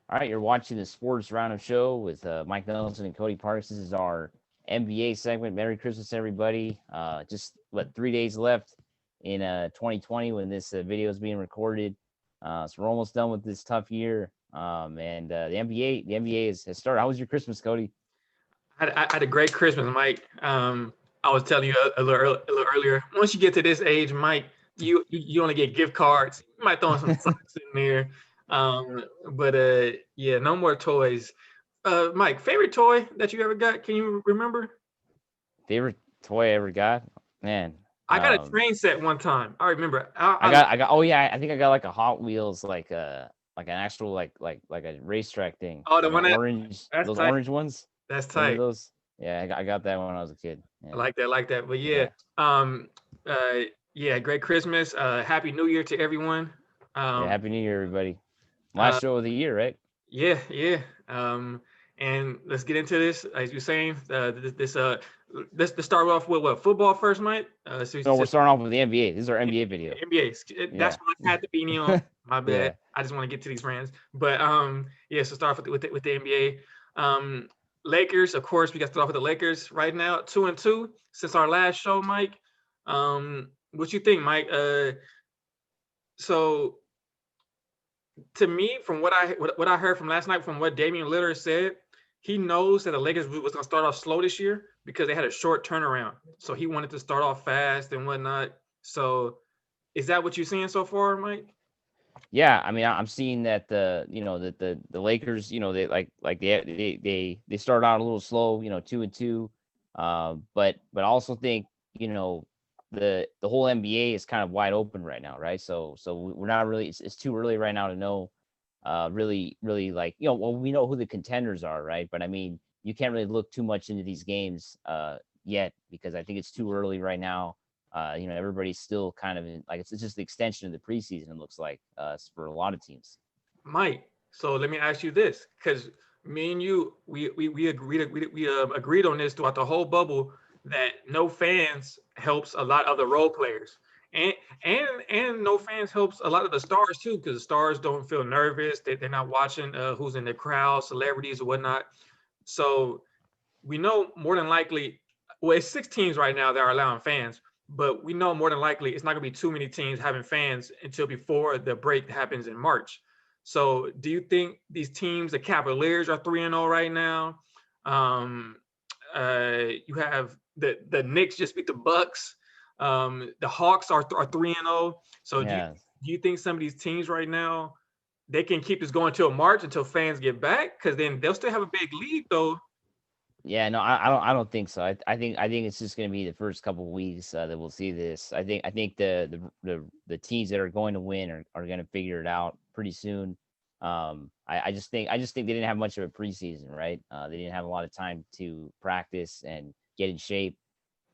All right, you're watching the Sports Roundup Show with Mike Nelson and Cody Parks. This is our NBA segment. Merry Christmas, everybody. Just, 3 days left in 2020 when this video is being recorded. So we're almost done with this tough year. And the NBA has started. How was your Christmas, Cody? I had a great Christmas, Mike. I was telling you a little earlier. Once you get to this age, Mike, you only get gift cards. You might throw in some socks in there, but yeah, no more toys. Mike, favorite toy that you ever got? Can you remember? Favorite toy I ever got? Man, I got a train set one time. I remember. I got. Oh yeah, I think I got like a Hot Wheels, like an actual like a racetrack thing, Oh, the like an one orange, that's those tight. orange ones. That's Remember tight. those? Yeah, I got that when I was a kid. I Yeah, like that. Like that. But yeah, yeah, um, yeah, great Christmas. Happy New Year to everyone. yeah. Um, Happy New Year, everybody. Last uh, show of the year, right? Yeah, yeah. And let's get into this. As you're saying, let's start off with what football first, Mike. No, we're starting off with the NBA. This is our NBA video. NBA. That's Yeah, why I had the beanie on. My bad. yeah. I just want to get to these rants. But yeah. So start with the NBA. Lakers, of course, we got to start off with the Lakers right now, 2-2 since our last show, Mike. What you think, Mike? So to me, from what I heard from last night, from what Damian Lillard said, he knows that the Lakers was going to start off slow this year because they had a short turnaround. So he wanted to start off fast and whatnot. So is that what you're seeing so far, Mike? Yeah, I mean, I'm seeing that the Lakers, they they start out a little slow, 2-2, but I also think the whole NBA is kind of wide open right now, right? So we're not really, it's too early right now to know, really like well, we know who the contenders are, right? But I mean, you can't really look too much into these games yet because I think it's too early right now. Everybody's still kind of like it's just the extension of the preseason. It looks like for a lot of teams. Mike, so let me ask you this, because me and you, we agreed on this throughout the whole bubble that no fans helps a lot of the role players, and and no fans helps a lot of the stars too, because the stars don't feel nervous. They're not watching who's in the crowd, celebrities or whatnot. So we know more than likely, well, it's six teams right now that are allowing fans, but we know more than likely it's not going to be too many teams having fans until before the break happens in March. So, do you think these teams, the Cavaliers are 3-0 right now? Um, you have the Knicks just beat the Bucks. The Hawks are 3-0. So, Yeah, do you think some of these teams right now they can keep this going until March until fans get back? Because then they'll still have a big lead though. yeah. No, I don't think so. I think it's just going to be the first couple of weeks that we'll see this. I think the teams that are going to win are going to figure it out pretty soon. I just think they didn't have much of a preseason, right? They didn't have a lot of time to practice and get in shape.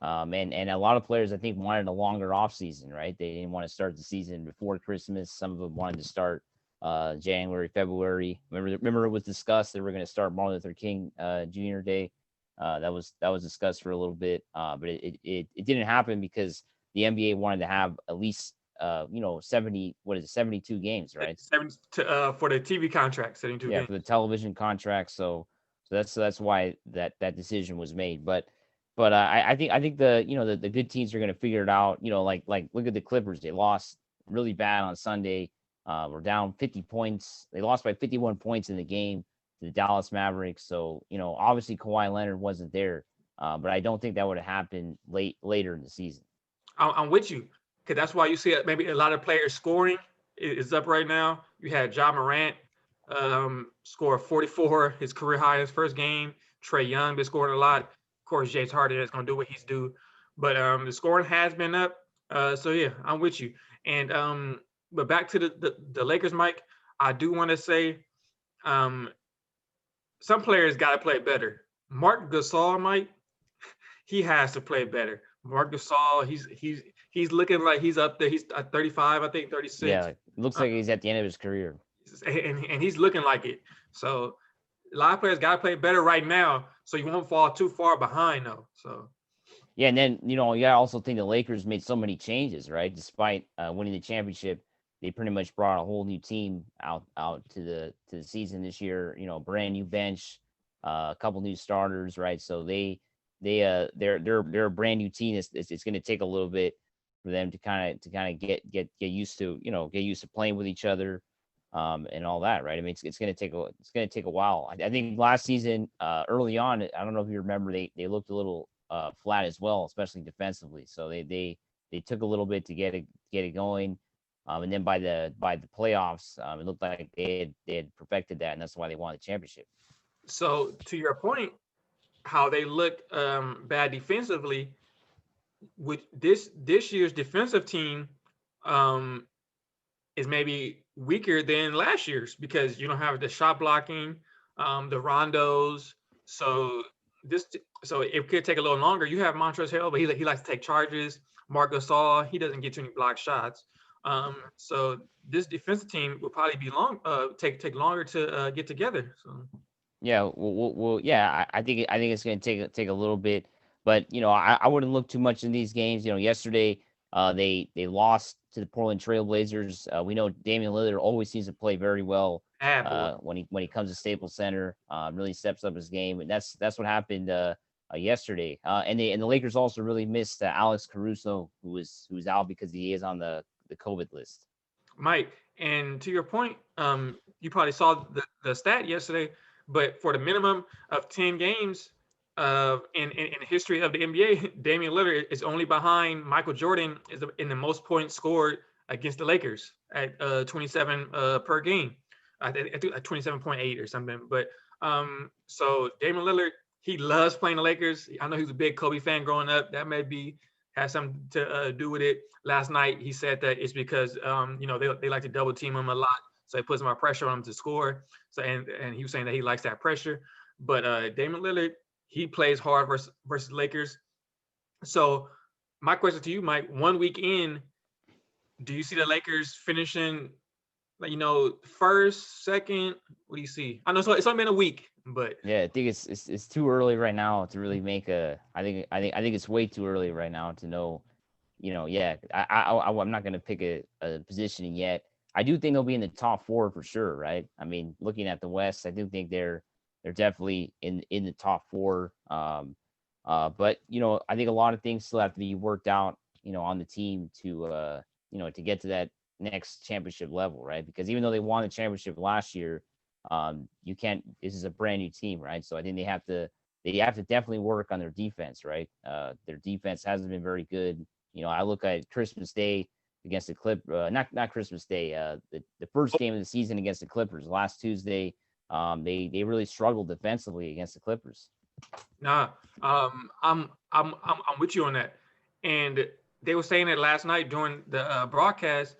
And a lot of players I think wanted a longer off season, right? They didn't want to start the season before Christmas. Some of them wanted to start January, February. Remember it was discussed they were going to start Martin Luther King Jr. Day. That was discussed for a little bit, but it didn't happen because the NBA wanted to have at least 70, what is it, 72 games, right? For the TV contract, 72 Yeah, games. for the television contract. So that's why that decision was made. But I think the good teams are going to figure it out. Like look at the Clippers. They lost really bad on Sunday. We're down 50 points. They lost by 51 points in the game to the Dallas Mavericks. So obviously Kawhi Leonard wasn't there, but I don't think that would have happened later in the season. I'm with you because that's why you see maybe a lot of players scoring is up right now. You had Ja Morant score 44, his career high in his first game. Trey Young been scoring a lot. Of course, James Harden is going to do what he's due, but the scoring has been up. So yeah, I'm with you. And but back to the Lakers, Mike. I do want to say um, some players got to play better. Mark Gasol, Mike, he has to play better. Mark Gasol, he's looking like he's up there. He's at 35, I think 36, Yeah, it looks like he's at the end of his career. and he's looking like it. So a lot of players got to play better right now, so you won't fall too far behind though. So Yeah, and then you got to also think the Lakers made so many changes, right? Despite winning the championship, they pretty much brought a whole new team out to the season this year. You know, brand new bench, a couple new starters, right? So they're a brand new team. It's going to take a little bit for them to kind of get used to, get used to playing with each other, and all that, right? I mean, it's going to take a while. I think last season, early on, I don't know if you remember, they looked a little flat as well, especially defensively. So they took a little bit to get it going. And then by the playoffs, it looked like they had perfected that, and that's why they won the championship. So to your point, how they look bad defensively, with this year's defensive team um, is maybe weaker than last year's because you don't have the shot blocking, the rondos. So this, so it could take a little longer. You have Montrezl Harrell, but he likes to take charges. Marc Gasol, he doesn't get too many block shots. So this defensive team will probably be take longer to get together. So Yeah, yeah. I think it's going to take a little bit, but I wouldn't look too much in these games. Yesterday, they lost to the Portland Trailblazers. We know Damian Lillard always seems to play very well bad boy. when he comes to Staples Center. Really steps up his game, and that's what happened yesterday. And the Lakers also really missed Alex Caruso, who was out because he is on the COVID list. Mike, and to your point, you probably saw the stat yesterday, but for the minimum of 10 games in the history of the NBA, Damian Lillard is only behind Michael Jordan in the most points scored against the Lakers at 27 per game. I think like 27.8 or something. But so Damian Lillard, he loves playing the Lakers. I know he was a big Kobe fan growing up. That may be has something to do with it. Last night he said that it's because they like to double team him a lot, so it puts more pressure on him to score. So and he was saying that he likes that pressure. But Damian Lillard, he plays hard versus Lakers. So my question to you, Mike, 1 week in, do you see the Lakers finishing first, second? What do you see? I know it's only been a week, but Yeah, I think it's too early right now to really make a. I think it's way too early right now to know. Yeah, I'm not gonna pick a positioning yet. I do think they'll be in the top four for sure, right? I mean, looking at the West, I do think they're definitely in the top four. But I think a lot of things still have to be worked out, on the team to get to that next championship level, right? Because even though they won the championship last year, you can't. This is a brand new team, right? So I think they have to definitely work on their defense, right? Their defense hasn't been very good. I look at Christmas Day against the not Christmas Day, the first game of the season against the Clippers last Tuesday. They really struggled defensively against the Clippers. nah, I'm with you on that. And they were saying it last night during the broadcast.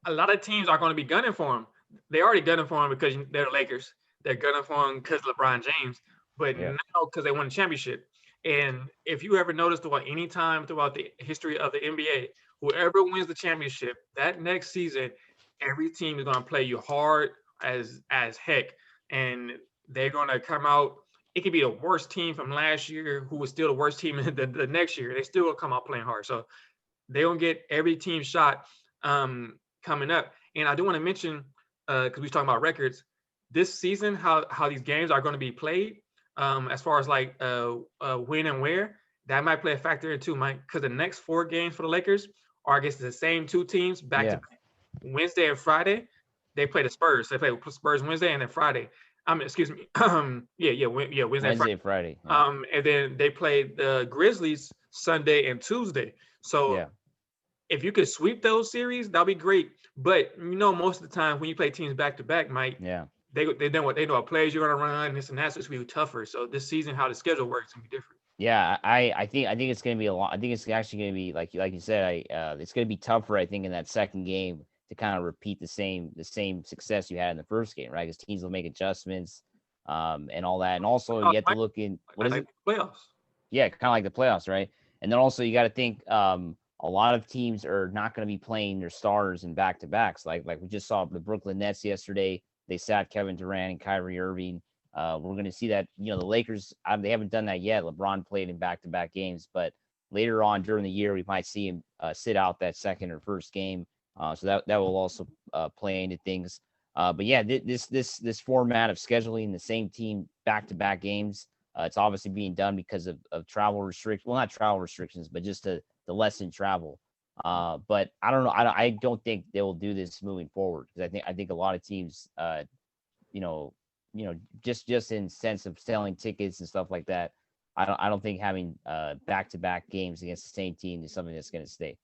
A lot of teams are going to be gunning for him. They already gunning for him because they're the Lakers. They're gunning for him because LeBron James. But Yeah. now because they won a championship. And if you ever noticed throughout any time throughout the history of the NBA, whoever wins the championship that next season, every team is going to play you hard as heck, and they're going to come out. It could be the worst team from last year, who was still the worst team the next year. They still will come out playing hard. So they gonna get every team shot coming up. And I do want to mention, because we are talking about records, this season, how these games are going to be played, as far as like when and where, that might play a factor in too, Mike. Because the next 4 games for the Lakers are against the same 2 teams back to Yeah. back. Wednesday and Friday, they play the Spurs. They play Spurs Wednesday and then Friday. Excuse me. Wednesday and Friday. Wednesday, Friday. Yeah. And then they play the Grizzlies Sunday and Tuesday. So Yeah. if you could sweep those series, that'll be great. But most of the time when you play teams back to back, Mike, Yeah. they know what plays you're gonna run, and this and that, so it's gonna be tougher. So this season, how the schedule works, is gonna be different. Yeah, I think it's gonna be a lot. I think it's actually gonna be like you said. It's gonna be tougher. I think in that second game to kind of repeat the same success you had in the first game, right? Because teams will make adjustments, and all that, and also you have to look in what is Like it? playoffs. Yeah, kind of like the playoffs, right? And then also you got to think, a lot of teams are not going to be playing their stars in back to backs. Like we just saw the Brooklyn Nets yesterday. They sat Kevin Durant and Kyrie Irving. We're going to see that, the Lakers, they haven't done that yet. LeBron played in back-to-back games, but later on during the year, we might see him sit out that second or first game. So that will also play into things. But yeah, this format of scheduling the same team back to back games, it's obviously being done because of travel restrictions. Well, not travel restrictions, but just to lessen travel. But I don't know. I don't think they will do this moving forward because I think a lot of teams, you know, just in sense of selling tickets and stuff like that. I don't think having back to back games against the same team is something that's going to stay.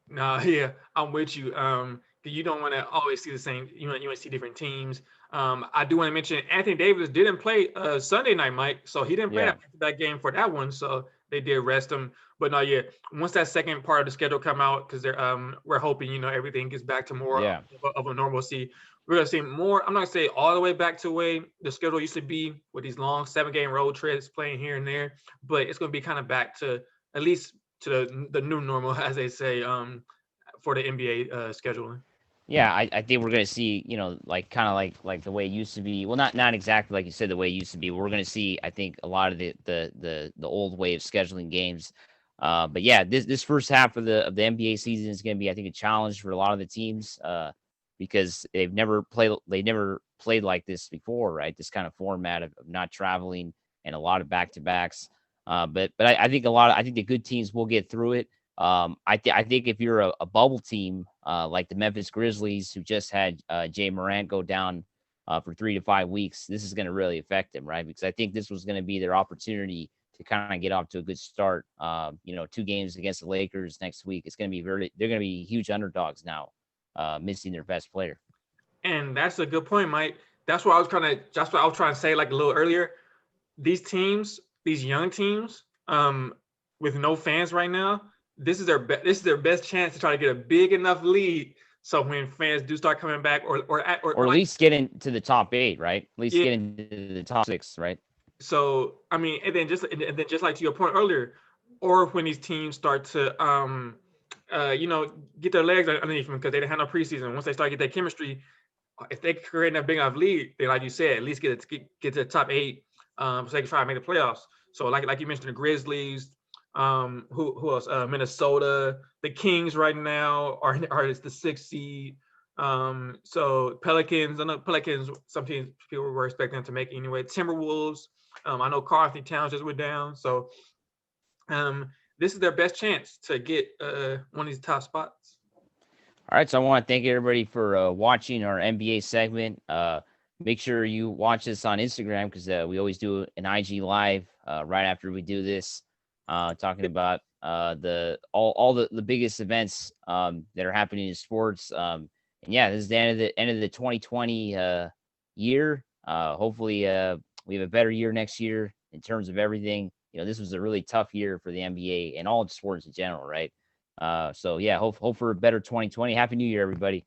No, yeah, I'm with you. 'Cause you don't want to always see the same. You want to see different teams. I do want to mention Anthony Davis didn't play Sunday night, Mike. So he didn't play Yeah, that game for that one. So they did rest him. But no, yeah, once that second part of the schedule come out, because they're we're hoping everything gets back to more yeah, of a normalcy. We're gonna see more. I'm not gonna say all the way back to the way the schedule used to be with these long 7 game road trips playing here and there, but it's gonna be kind of back to at least to the new normal, as they say, for the NBA scheduling. yeah. I think we're gonna see, like kind of like the way it used to be. Well, not exactly like you said the way it used to be. We're gonna see, I think, a lot of the old way of scheduling games. But yeah, this first half of the NBA season is gonna be, I think, a challenge for a lot of the teams. Because they never played like this before, right? This kind of format of not traveling and a lot of back to backs. But I think I think the good teams will get through it. I think if you're a bubble team like the Memphis Grizzlies, who just had Jay Morant go down for 3 to 5 weeks, this is going to really affect them, right? Because I think this was going to be their opportunity to kind of get off to a good start. 2 games against the Lakers next week. It's going to be they're going to be huge underdogs now, missing their best player. And that's a good point, Mike. That's what I was trying to say like a little earlier. These teams, these young teams, with no fans right now, this is their best chance to try to get a big enough lead. So when fans do start coming back, or Or at like, least get into the top 8, right? At least yeah. get into the top 6, right? So I mean, and then just like to your point earlier, or when these teams start to get their legs underneath them because they didn't have no preseason. Once they start to get that chemistry, if they create that big enough lead, then like you said, at least get to the top 8, so they can try to make the playoffs. So like you mentioned, the Grizzlies, who else? Minnesota, the Kings right now are the 6th seed. So Pelicans, I know Pelicans. Some teams people were expecting them to make anyway. Timberwolves. I know Karl Anthony Towns just went down, so um, this is their best chance to get one of these top spots. All right, so I want to thank everybody for watching our NBA segment. Make sure you watch us on Instagram because we always do an IG live right after we do this, talking about all the biggest events that are happening in sports. And yeah, this is the end of the 2020 year. Hopefully, we have a better year next year in terms of everything. This was a really tough year for the NBA and all sports in general, right? So yeah, hope for a better 2020. Happy New Year, everybody.